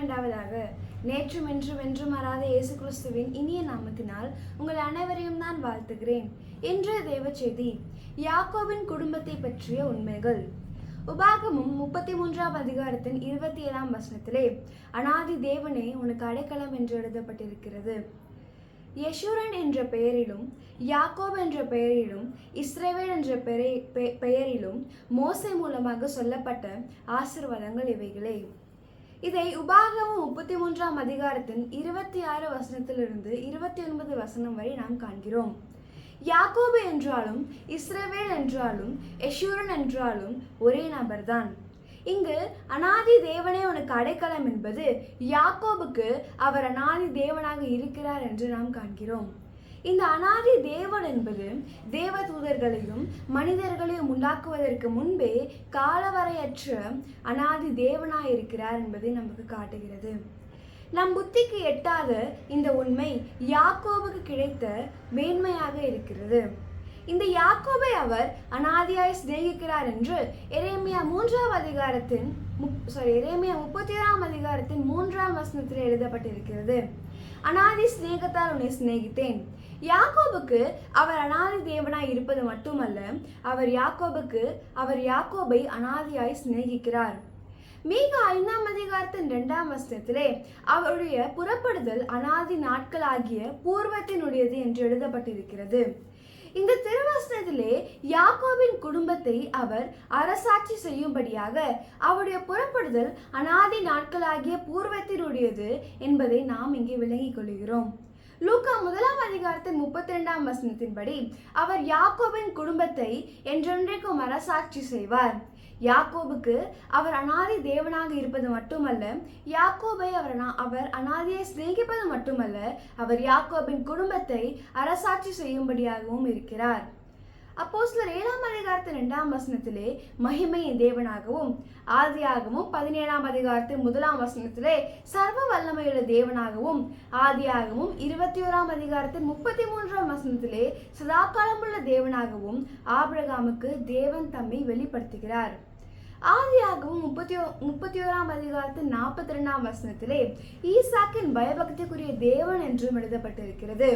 உண்டாவதாக. நேற்றும் இன்றும் என்றும் மாறாத இயேசு கிறிஸ்துவின் இனிய நாமத்தினால் உங்கள் அனைவரையும் நான் வாழ்த்துகிறேன். இன்றைய தேவ செய்தி, யாக்கோபின் குடும்பத்தை பற்றிய உண்மைகள். உபாகமும் 33ஆம் அதிகாரத்தின் 27ஆம் வசனத்திலே, அனாதி தேவனே உனக்கு அடைக்கலம் என்று எழுதப்பட்டிருக்கிறது. யெஷூரன் என்ற பெயரிலும் யாக்கோப் என்ற பெயரிலும் இஸ்ரவேல் என்ற பெயரிலும் மோசே மூலமாக சொல்லப்பட்ட ஆசீர்வாதங்கள் இவைகளே. இதை உபாகமம் 33ஆம் அதிகாரத்தின் 26 வசனத்திலிருந்து 29 வசனம் வரை நாம் காண்கிறோம். யாக்கோபு என்றாலும் இஸ்ரவேல் என்றாலும் யெஷூரன் என்றாலும் ஒரே நபர்தான். இங்கு அனாதி தேவனே உனக்கு அடைக்கலம் என்பது யாக்கோபுக்கு அவர் அனாதி தேவனாக இருக்கிறார் என்று நாம் காண்கிறோம். இந்த அனாதி தேவன் என்பது தேவ தூதர்களையும் மனிதர்களையும் உண்டாக்குவதற்கு முன்பே காலவரையற்ற அனாதி தேவனாய் இருக்கிறார் என்பதை நமக்கு காட்டுகிறது. நம் புத்திக்கு எட்டாத இந்த உண்மை யாக்கோபுக்கு கிடைத்த மேன்மையாக இருக்கிறது. இந்த யாக்கோபை அவர் அனாதியாய் சிநேகிக்கிறார் என்று எரேமியா 31ஆம் அதிகாரத்தின் 3ஆம் வசனத்தில் எழுதப்பட்டிருக்கிறது. அனாதி சிநேகத்தால் உன்னை சிநேகித்தேன். யாக்கோபுக்கு அவர் அனாதி தேவனாய் இருப்பது மட்டுமல்ல, அவர் யாக்கோபை அனாதியாய் சிநேகிக்கிறார். மீகா 5ஆம் அதிகாரத்தின் 2ஆம் வசனத்திலே அவருடைய புறப்படுதல் அனாதி நாட்களாகிய பூர்வத்தினுடையது என்று எழுதப்பட்டிருக்கிறது. இந்த திருவசனத்திலே யாக்கோபின் குடும்பத்தை அவர் அரசாட்சி செய்யும்படியாக அவருடைய புறப்படுதல் அனாதி நாட்களாகிய பூர்வத்தினுடையது என்பதை நாம் இங்கே விளங்கிக் கொள்கிறோம். லூக்கா 1ஆம் அதிகாரத்தின் 32ஆம் வசனத்தின்படி அவர் யாக்கோபின் குடும்பத்தை என்றென்றைக்கும் அரசாட்சி செய்வார். யாக்கோபுக்கு அவர் அனாதி தேவனாக இருப்பது மட்டுமல்ல, யாக்கோபை அவர் அனாதியை சிநேகிப்பது மட்டுமல்ல, அவர் யாக்கோபின் குடும்பத்தை அரசாட்சி செய்யும்படியாகவும் இருக்கிறார். அப்போஸ்தலர் 7ஆம் அதிகாரத்தின் 2ஆம் வசனத்திலே மகிமையின் தேவனாகவும், ஆதியாகமும் 17ஆம் அதிகாரத்தின் 1ஆம் வசனத்திலே சர்வ வல்லமையுள்ள தேவனாகவும், ஆதியாகமும் 21ஆம் அதிகாரத்தின் 33ஆம் வசனத்திலே சதாகாலமுள்ள தேவனாகவும் ஆபிரகாமுக்கு தேவன் தம்மை வெளிப்படுத்துகிறார். ஆதியாகமும் 31ஆம் அதிகாரத்தின் 42ஆம் வசனத்திலே ஈசாக்கின் பயபக்திக்குரிய தேவன் என்றும் எழுதப்பட்டிருக்கிறது.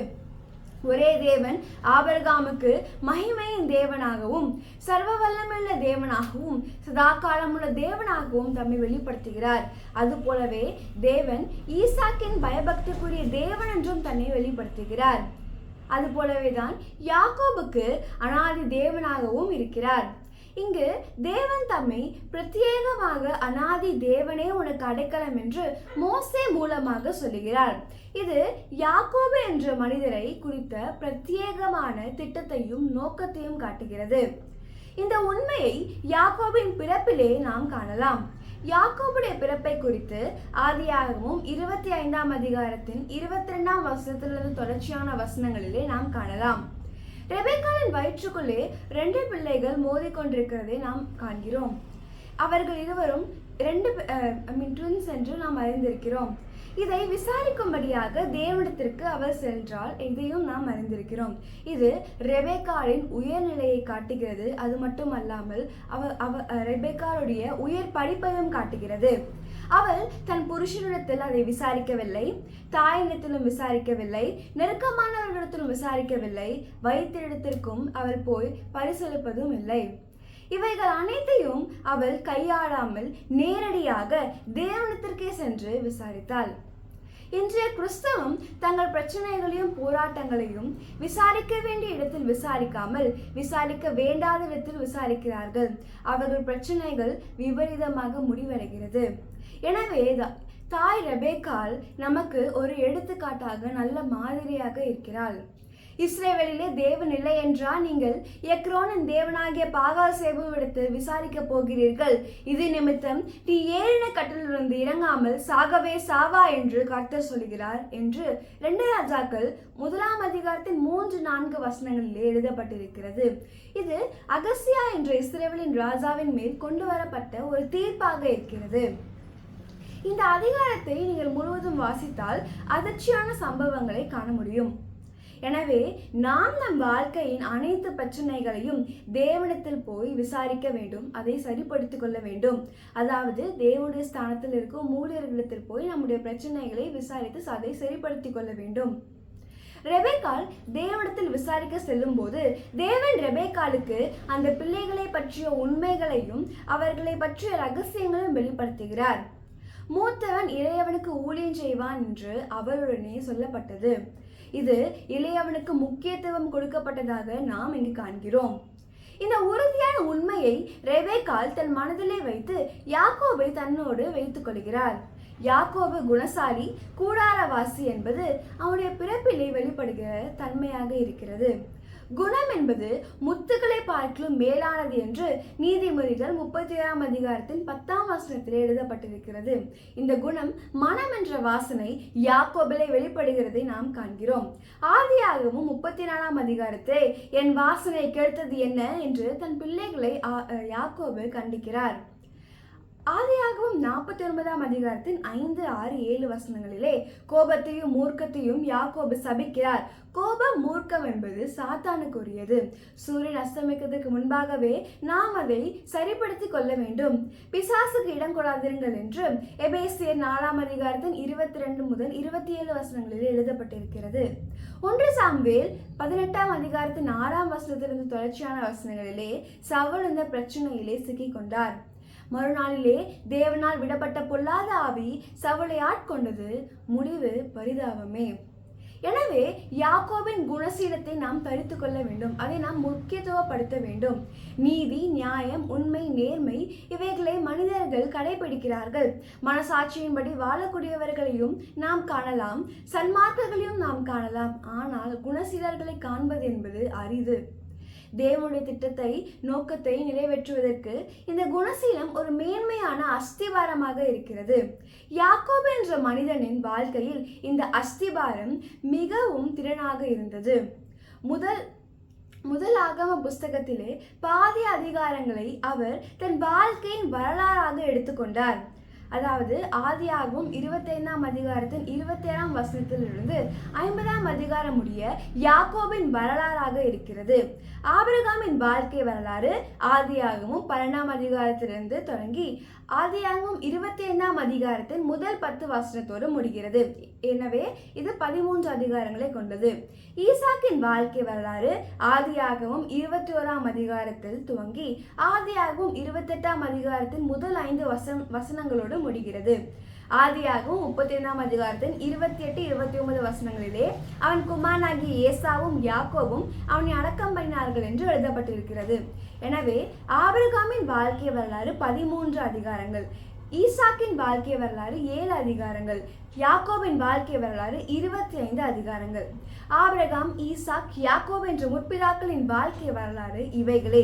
ஒரே தேவன் ஆபிரகாமுக்கு மகிமையின் தேவனாகவும் சர்வ வல்லமையுள்ள தேவனாகவும் சதாகாலமுள்ள தேவனாகவும் தம்மை வெளிப்படுத்துகிறார். அதுபோலவே தேவன் ஈசாக்கின் பயபக்திக்குரிய தேவன் என்றும் தன்னை வெளிப்படுத்துகிறார். அதுபோலவேதான் யாக்கோபுக்கு அனாதி தேவனாகவும் இருக்கிறார். இங்கு தேவன் தம்மை பிரத்யேகமாக அனாதி தேவனே உனக்கு அடைக்கலம் என்று மோசே மூலமாக சொல்லுகிறார். இது யாக்கோபு என்ற மனிதரை குறித்த பிரத்யேகமான திட்டத்தையும் நோக்கத்தையும் காட்டுகிறது. இந்த உண்மையை யாக்கோபின் பிறப்பிலே நாம் காணலாம். யாக்கோபுடைய பிறப்பை குறித்து ஆதியாகமும் 25ஆம் அதிகாரத்தின் 22ஆம் வசனத்திலிருந்து தொடர்ச்சியான வசனங்களிலே நாம் காணலாம். ரெபெக்காளின் வயிற்றுக்குள்ளே 2 பிள்ளைகள் மோதிக்கொண்டிருக்கிறதை நாம் காண்கிறோம். அவர்கள் இருவரும் ட்வின்ஸ் என்று நாம் அறிந்திருக்கிறோம். இதை விசாரிக்கும்படியாக தேவனிடத்திற்கு அவர் சென்றால் இதையும் நாம் அறிந்திருக்கிறோம். இது ரெபெக்காளின் உயர்நிலையை காட்டுகிறது. அது மட்டுமல்லாமல் ரெபெக்காளுடைய உயர் படிப்பையும் காட்டுகிறது. அவள் தன் புருஷனிடத்தில் அதை விசாரிக்கவில்லை, தாயினிடத்திலும் விசாரிக்கவில்லை, நெருக்கமானவர்களிடத்திலும் விசாரிக்கவில்லை, வைத்திடத்திற்கும் அவள் போய் பரிசளிப்பதும் இல்லை. இவைகள் அனைத்தையும் அவள் கையாளாமல் நேரடியாக தேவனிடத்திற்கே சென்று விசாரித்தாள். இன்றைய கிறிஸ்தவம் தங்கள் பிரச்சனைகளையும் போராட்டங்களையும் விசாரிக்க வேண்டிய இடத்தில் விசாரிக்காமல் விசாரிக்க வேண்டாத இடத்தில் விசாரிக்கிறார்கள். அவர்கள் பிரச்சனைகள் விபரீதமாக முடிவடைகிறது. எனவே தாய் ரெபெக்காள் நமக்கு ஒரு எடுத்துக்காட்டாக நல்ல மாதிரியாக இருக்கிறாள். இஸ்ரவேலிலே தேவன் இல்லை என்றால் நீங்கள் எக்ரோனின் தேவனாகிய பாகால் சேபுவிடத்தில் விசாரிக்க போகிறீர்கள். இது நிமித்தம் நீ ஏறின கட்டிலிருந்து இறங்காமல் சாகவே சாவா என்று கர்த்தர் சொல்கிறார் என்று 2 ராஜாக்கள் 1ஆம் அதிகாரத்தின் 3-4 வசனங்களிலே எழுதப்பட்டிருக்கிறது. இது அகசியா என்ற இஸ்ரவேலின் ராஜாவின் மேல் கொண்டு வரப்பட்ட ஒரு தீர்ப்பாக இருக்கிறது. இந்த அதிகாரத்தை நீங்கள் முழுவதும் வாசித்தால் அதிர்ச்சியான சம்பவங்களை காண முடியும். எனவே நாம் நம் வாழ்க்கையின் அனைத்து பிரச்சனைகளையும் தேவனிடத்தில் போய் விசாரிக்க வேண்டும், அதை சரிப்படுத்திக் கொள்ள வேண்டும். அதாவது தேவனுடைய ஸ்தானத்தில் இருக்கும் ஊழியர்களிடத்தில் போய் நம்முடைய பிரச்சனைகளை விசாரித்து அதை சரிப்படுத்திக் கொள்ள வேண்டும். ரெபேக்காள் தேவனிடத்தில் விசாரிக்க செல்லும் போது தேவன் ரெபேக்காளுக்கு அந்த பிள்ளைகளை பற்றிய உண்மைகளையும் அவர்களை பற்றிய ரகசியங்களையும் வெளிப்படுத்துகிறார். மூத்தவன் இளையவனுக்கு ஊழியம் செய்வான் என்று அவருடனே சொல்லப்பட்டது. இது இளையவனுக்கு முக்கியத்துவம் கொடுக்கப்பட்டதாக நாம் இங்கு காண்கிறோம். இந்த உறுதியான உண்மையை ரெபேக்காள் தன் மனதிலே வைத்து யாக்கோபை தன்னோடு வைத்துக் கொள்கிறார். யாக்கோபு குணசாலி, கூடாரவாசி என்பது அவனுடைய பிறப்பிலே வெளிப்படுகிற தன்மையாக இருக்கிறது. குணம் என்பது முத்துக்களை பார்க்கலும் மேலானது என்று நீதிமொழிகள் 37ஆம் அதிகாரத்தின் 10ஆம் வசனத்திலே எழுதப்பட்டிருக்கிறது. இந்த குணம் மனம் என்ற வாசனை யாக்கோபிலே வெளிப்படுகிறதை நாம் காண்கிறோம். ஆதியாகமும் 34ஆம் அதிகாரத்தை என் வாசனை கெடுத்தது என்ன என்று தன் பிள்ளைகளை யாக்கோபு கண்டிக்கிறார். ஆதியாகமம் 49ஆம் அதிகாரத்தின் 5, 6, 7 வசனங்களிலே கோபத்தையும் மூர்க்கத்தையும் யாக்கோபு சபிக்கிறார். கோபம், மூர்க்கம் என்பது சாத்தானுக்குரியது. சூரியன் அஸ்தமிக்கிறதுக்கு முன்பாகவே நாம் அதை சரிப்படுத்திக் கொள்ள வேண்டும். பிசாசுக்கு இடம் கொடாதிருங்கள் என்று எபேசியர் 4ஆம் அதிகாரத்தின் 22 முதல் 27 வசனங்களில் எழுதப்பட்டிருக்கிறது. 1 சாமுவேல் 18ஆம் அதிகாரத்தின் 6ஆம் வசனத்திலிருந்து தொடர்ச்சியான வசனங்களிலே சவுல் இந்த பிரச்சனையிலே சிக்கிக் கொண்டார். மறுநாளிலே தேவனால் விடப்பட்ட பொல்லாத ஆவி சவுலை ஆட்கொண்டது. முடிவு பரிதாபமே. எனவே யாக்கோபின் குணசீலத்தை நாம் தரித்து கொள்ள வேண்டும், அதை நாம் முக்கியத்துவப்படுத்த வேண்டும். நீதி, நியாயம், உண்மை, நேர்மை இவைகளை மனிதர்கள் கடைபிடிக்கிறார்கள். மனசாட்சியின்படி வாழக்கூடியவர்களையும் நாம் காணலாம், சன்மார்க்கங்களையும் நாம் காணலாம். ஆனால் குணசீலர்களை காண்பது என்பது அரிது. தேவனுடைய திட்டத்தை, நோக்கத்தை நிறைவேற்றுவதற்கு இந்த குணசீலம் ஒரு மேன்மையான அஸ்திபாரமாக இருக்கிறது. யாக்கோபு என்ற மனிதனின் வாழ்க்கையில் இந்த அஸ்திபாரம் மிகவும் திறனாக இருந்தது. முதல் ஆகம புஸ்தகத்திலே பாதி அதிகாரங்களை அவர் தன் வாழ்க்கையின் வரலாறாக எடுத்துக்கொண்டார். அதாவது ஆதியாகமம் 25ஆம் அதிகாரத்தின் 27ஆம் வசனத்திலிருந்து 50ஆம் அதிகாரம் முடிய யாக்கோபின் வரலாறாக இருக்கிறது. ஆபிரகாமின் வாழ்க்கை வரலாறு ஆதியாகமம் 12ஆம் அதிகாரத்திலிருந்து தொடங்கி ஆதியாகமம் 25ஆம் அதிகாரத்தின் முதல் 10 வசனத்தோடு முடிகிறது. எனவே இது 13 அதிகாரங்களை கொண்டது. ஈசாக்கின் வாழ்க்கை வரலாறு ஆதியாகமம் 21ஆம் அதிகாரத்தில் துவங்கி ஆதியாகமம் 28ஆம் அதிகாரத்தின் முதல் 5 வசனங்களோடு முடிகிறது. ஆதியாகமம் 35ஆம் அதிகாரத்தின் 28, 29 வசனங்களிலே அவன் குமாரனாகிய ஏசாவும் யாக்கோபும் அவனை அடக்கம் பண்ணினார்கள் என்று எழுதப்பட்டிருக்கிறது. எனவே ஆபிரகாமின் வாழ்க்கை வரலாறு 13 அதிகாரங்கள், ஈசாக்கின் வாழ்க்கை வரலாறு 7 அதிகாரங்கள், யாக்கோபின் வாழ்க்கை வரலாறு 25 அதிகாரங்கள். ஆபிரகாம், ஈசாக், யாக்கோபு என்ற முற்பிதாக்களின் வாழ்க்கை வரலாறு இவைகளே.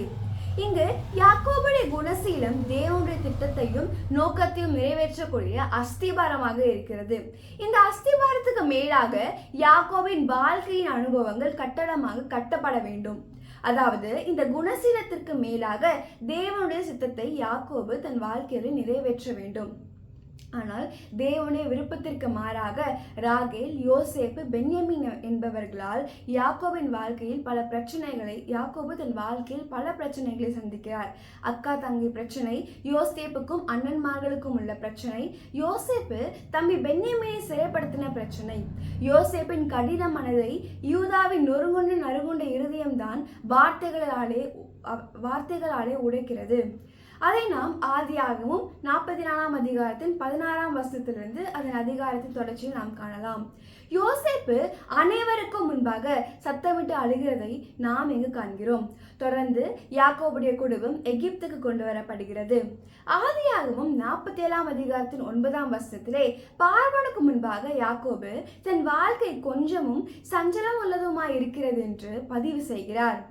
இங்கு யாக்கோபுடைய குணசீலம் தேவனுடைய திட்டத்தையும் நோக்கத்தையும் நிறைவேற்றக்கூடிய அஸ்திபாரமாக இருக்கிறது. இந்த அஸ்திபாரத்துக்கு மேலாக யாக்கோபின் வாழ்க்கையின் அனுபவங்கள் கட்டடமாக கட்டப்பட வேண்டும். அதாவது இந்த குணசீலத்திற்கு மேலாக தேவனுடைய சித்தத்தை யாக்கோபு தன் வாழ்க்கையில் நிறைவேற்ற வேண்டும். ஆனால் தேவனுடைய விருப்பத்திற்கு மாறாக ராகேல், யோசேப்பு, பென்யமீன் என்பவர்களால் யாக்கோபின் வாழ்க்கையில் யாக்கோபு தன் வாழ்க்கையில் பல பிரச்சனைகளை சந்திக்கிறார். அக்கா தங்கி பிரச்சனை, யோசேப்புக்கும் அண்ணன்மார்களுக்கும் உள்ள பிரச்சனை, யோசேப்பு தம்பி பென்யமீனை சிறைப்படுத்தின பிரச்சனை, யோசேப்பின் கடின மனதை யூதாவின் நொறுங்குண்ட இருதயம்தான் வார்த்தைகளாலே உடைக்கிறது. அதை நாம் ஆதியாகமம் 44ஆம் அதிகாரத்தின் 16ஆம் வசனத்திலிருந்து அதன் அதிகாரத்தின் தொடர்ச்சியில் நாம் காணலாம். யோசேப்பு அனைவருக்கும் முன்பாக சத்தமிட்டு அழுகிறதை நாம் இங்கு காண்கிறோம். தொடர்ந்து யாக்கோபுடைய குடும்பம் எகிப்துக்கு கொண்டு வரப்படுகிறது. ஆதியாகமம் 47ஆம் அதிகாரத்தின் 9ஆம் வசனத்திலே பார்வோனுக்கு முன்பாக யாக்கோபு தன் வாழ்க்கை கொஞ்சமும் சஞ்சலம் உள்ளதுமாய் இருக்கிறது என்று பதிவு செய்கிறார்.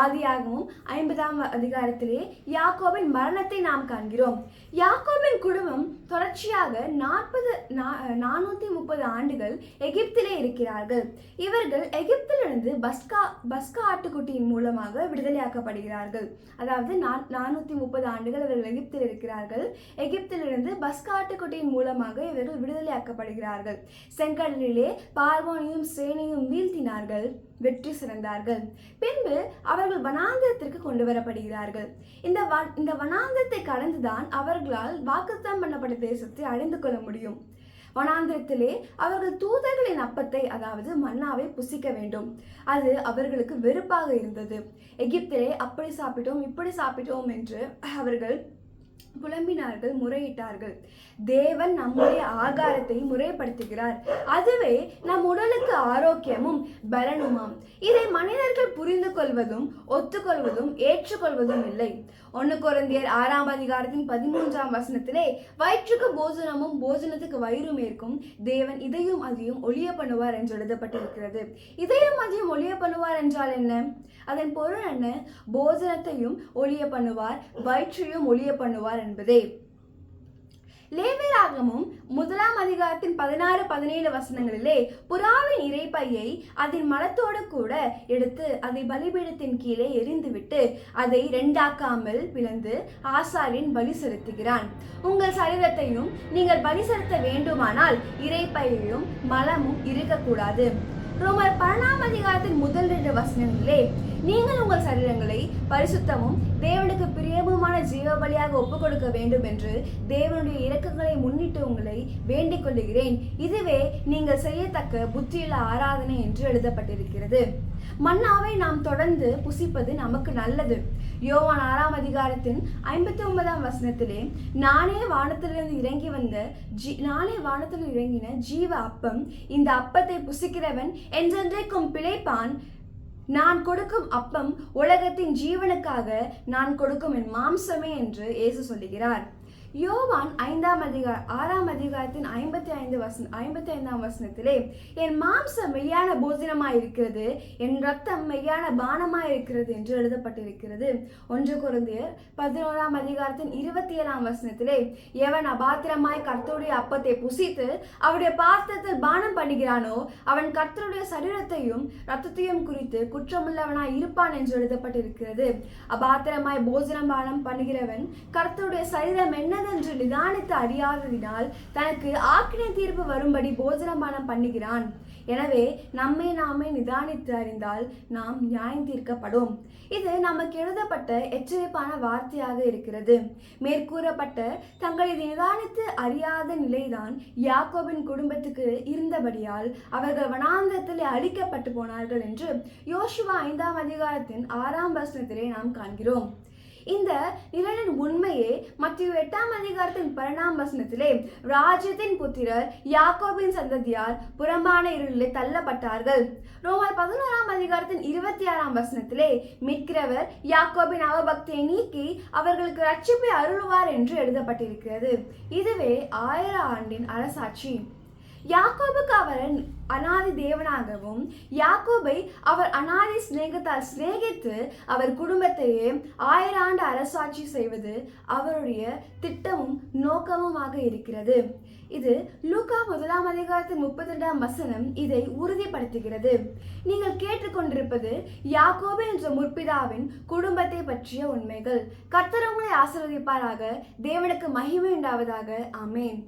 ஆதியாகமம் 50ஆம் அதிகாரத்திலே யாக்கோபின் மரணத்தை நாம் காண்கிறோம். யாக்கோபின் குடும்பம் தொடர்ச்சியாக 430 ஆண்டுகள் எகிப்திலே இருக்கிறார்கள். இவர்கள் எகிப்திலிருந்து பஸ்கா ஆட்டுக்குட்டியின் மூலமாக விடுதலையாக்கப்படுகிறார்கள். அதாவது 430 ஆண்டுகள் இவர்கள் எகிப்தில் இருக்கிறார்கள். எகிப்திலிருந்து பஸ்கா ஆட்டுக்குட்டியின் மூலமாக இவர்கள் விடுதலையாக்கப்படுகிறார்கள். செங்கடலிலே பார்வோனையும் சேனையும் வீழ்த்தினார்கள், வெற்றி சிறந்தார்கள். பின்பு அவர்கள் வனாந்தரத்திற்கு கொண்டு வரப்படுகிறார்கள். இந்த வனாந்தரத்தை கடந்துதான் அவர்களால் வாக்குத்தத்தம் பண்ணப்பட்ட தேசத்தை அடைந்து கொள்ள முடியும். வனாந்திரத்திலே அவர்கள் தூதர்களின் அப்பத்தை, அதாவது மன்னாவை புசிக்க வேண்டும். அது அவர்களுக்கு வெறுப்பாக இருந்தது. எகிப்திலே அப்படி சாப்பிட்டோம், இப்படி சாப்பிட்டோம் என்று அவர்கள் புலம்பினார்கள், முறையிட்டார்கள். தேவன் நம்முடைய ஆகாரத்தை முறைப்படுத்துகிறார். அதுவே நம் உடலுக்கு ஆரோக்கியமும் பலனுமாம். இதை மனிதர்கள் புரிந்து கொள்வதும் ஒத்துக்கொள்வதும் ஏற்றுக்கொள்வதும் இல்லை. 1 கொரிந்தியர் 6ஆம் அதிகாரத்தின் 13ஆம் வசனத்திலே வயிற்றுக்கு போஜனமும் போஜனத்துக்கு வயிறும் இருக்கும் தேவன் இதையும் அதையும் ஒழிய பண்ணுவார் என்று எழுதப்பட்டிருக்கிறது. இதையும் அதையும் ஒழிய பண்ணுவார் என்றால் என்ன? அதன் பொருள் என்ன? போஜனத்தையும் ஒழிய பண்ணுவார், வயிற்றையும் ஒழிய பண்ணுவார் என்பதே. லேவியராகமம் 1ஆம் அதிகாரத்தின் 16-17 வசனங்களிலே புறாவின் இறைப்பையை அதன் மலத்தோடு கூட எடுத்து அதை பலிபீடத்தின் கீழே எரிந்துவிட்டு அதை 2ஆக்காமல் பிளந்து ஆசாரியன் பலி செலுத்துகிறான். உங்கள் சரீரத்தையும் நீங்கள் பலி செலுத்த வேண்டுமானால் இறைப்பையையும் மலமும் இருக்கக்கூடாது. ரோமர் 12ஆம் அதிகாரத்தின் முதல் 2 வசனங்களிலே நீங்கள் உங்கள் சரீரங்களை பரிசுத்தமும் தேவனுக்கு பிரியமுமான ஜீவ பலியாக ஒப்புக் கொடுக்க வேண்டும் என்று தேவனுடைய இரக்கங்களை முன்னிட்டு உங்களை வேண்டிக் கொள்ளுகிறேன். இதுவே நீங்கள் செய்யத்தக்க புத்தியுள்ள ஆராதனை என்று எழுதப்பட்டிருக்கிறது. மன்னாவை நாம் தொடர்ந்து புசிப்பது நமக்கு நல்லது. யோவான் 6ஆம் அதிகாரத்தின் 59ஆம் வசனத்திலே நானே வானத்திலிருந்து இறங்கின ஜீவ அப்பம், இந்த அப்பத்தை புசிக்கிறவன் என்றென்றைக்கும் பிழைப்பான். நான் கொடுக்கும் அப்பம் உலகத்தின் ஜீவனுக்காக நான் கொடுக்கும் என் மாம்சமே என்று இயேசு சொல்லுகிறார். யோவான் 6ஆம் அதிகாரத்தின் 55ஆம் வசனத்திலே என் மாம்சம் மெய்யான போஜனமாயிருக்கிறது, என் ரத்தம் மெய்யான பானமாயிருக்கிறது என்று எழுதப்பட்டிருக்கிறது. 1 கொரிந்தியர் 11ஆம் அதிகாரத்தின் 27ஆம் வசனத்திலே எவன் அபாத்திரமாய் கர்த்தருடைய அப்பத்தை புசித்து அவருடைய பாத்திரத்தில் பானம் பண்ணுகிறானோ அவன் கர்த்தருடைய சரீரத்தையும் ரத்தத்தையும் குறித்து குற்றமுள்ளவனாய் இருப்பான் என்று எழுதப்பட்டிருக்கிறது. அபாத்திரமாய் போஜனம் பானம் பண்ணுகிறவன் கர்த்தருடைய சரீரம் என்ன என்று நிதானித்து அறியாததினால் தனக்கு ஆக்கினை தீர்ப்பு வரும்படி போஜனபானம் பண்ணுகிறான். எனவே நம்மை நாமே நிதானித்து அறிந்தால் நாம் நியாயம் தீர்க்கப்படும். இது நமக்கு எழுதப்பட்ட எச்சரிப்பான வார்த்தையாக இருக்கிறது. மேற்கூறப்பட்ட தங்களை நிதானித்து அறியாத நிலைதான் யாக்கோபின் குடும்பத்துக்கு இருந்தபடியால் அவர்கள் வனாந்தரத்தில் அழிக்கப்பட்டு போனார்கள் என்று யோசுவா 5ஆம் அதிகாரத்தின் 6ஆம் வசனத்திலே நாம் காண்கிறோம். இந்த நிழலின் உண்மையே மத்தேயு 8ஆம் அதிகாரத்தின் 12ஆம் வசனத்திலே ராஜ்யத்தின் புத்திரர் யாக்கோபின் சந்ததியார் புறம்பான இருளிலே தள்ளப்பட்டார்கள். ரோமர் 11ஆம் அதிகாரத்தின் 26ஆம் வசனத்திலே மீட்கிறவர் யாக்கோபின் அவபக்தியை நீக்கி அவர்களுக்கு ரட்சிப்பை அருளுவார் என்று எழுதப்பட்டிருக்கிறது. இதுவே 1000 ஆண்டின் அரசாட்சி. யாக்கோபுக்கு அவர் அனாதி தேவனாகவும் யாக்கோபை அவர் அனாதி சிநேகத்தால் சிநேகித்து அவர் குடும்பத்தையே 1000 ஆண்டு அரசாட்சி செய்வது அவருடைய திட்டமும் நோக்கமுமாக இருக்கிறது. இது லூக்கா 1ஆம் அதிகாரத்தின் 32ஆம் வசனம் இதை உறுதிப்படுத்துகிறது. நீங்கள் கேட்டுக்கொண்டிருப்பது யாக்கோபு என்ற முற்பிதாவின் குடும்பத்தை பற்றிய உண்மைகள். கர்த்தர் உங்களை ஆசீர்வதிப்பாராக. தேவனுக்கு மகிமை உண்டாவதாக. ஆமென்.